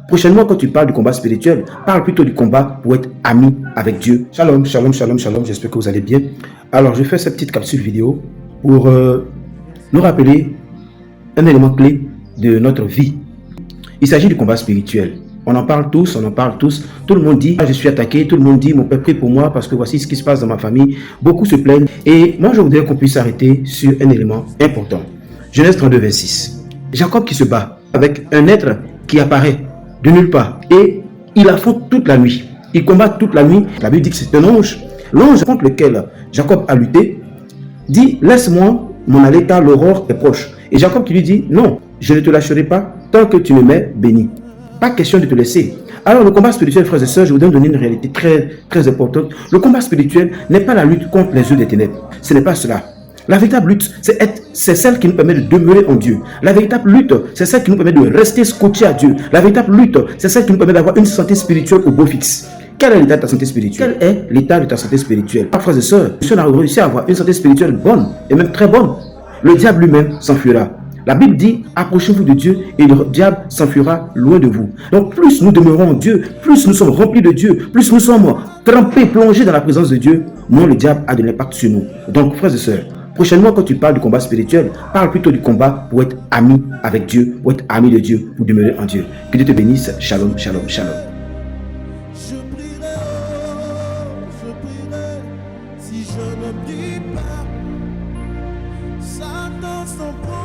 Prochainement, quand tu parles du combat spirituel, parle plutôt du combat pour être ami avec Dieu. Shalom, shalom, shalom, shalom. J'espère que vous allez bien. Alors, je fais cette petite capsule vidéo pour nous rappeler un élément clé de notre vie. Il s'agit du combat spirituel. On en parle tous, on en parle tous. Tout le monde dit, ah, je suis attaqué. Tout le monde dit, mon père prie pour moi parce que voici ce qui se passe dans ma famille. Beaucoup se plaignent. Et moi, je voudrais qu'on puisse s'arrêter sur un élément important. Genèse 32, 26. Jacob qui se bat avec un être qui apparaît de nulle part. Et il affronte toute la nuit. Il combat toute la nuit. La Bible dit que c'est un ange. L'ange contre lequel Jacob a lutté dit, laisse-moi m'en aller car l'aurore est proche. Et Jacob qui lui dit, non, je ne te lâcherai pas tant que tu ne m'es béni. Pas question de te laisser. Alors le combat spirituel, frères et sœurs, je voudrais donner une réalité très importante. Le combat spirituel n'est pas la lutte contre les œuvres des ténèbres. Ce n'est pas cela. La véritable lutte, c'est celle qui nous permet de demeurer en Dieu. La véritable lutte, c'est celle qui nous permet de rester scotché à Dieu. La véritable lutte, c'est celle qui nous permet d'avoir une santé spirituelle au beau fixe. Quel est l'état de ta santé spirituelle? Quel est l'état de ta santé spirituelle? Frères et sœurs, si on a réussi à avoir une santé spirituelle bonne, et même très bonne, le diable lui-même s'enfuira. La Bible dit, approchez-vous de Dieu et le diable s'enfuira loin de vous. Donc plus nous demeurons en Dieu, plus nous sommes remplis de Dieu, plus nous sommes trempés, plongés dans la présence de Dieu, moins le diable a de l'impact sur nous. Donc frères et sœurs, prochainement quand tu parles du combat spirituel, parle plutôt du combat pour être ami avec Dieu, pour être ami de Dieu, pour demeurer en Dieu. Que Dieu te bénisse. Shalom, shalom, shalom. Je prierai, si je ne prie pas, Satan s'en prend.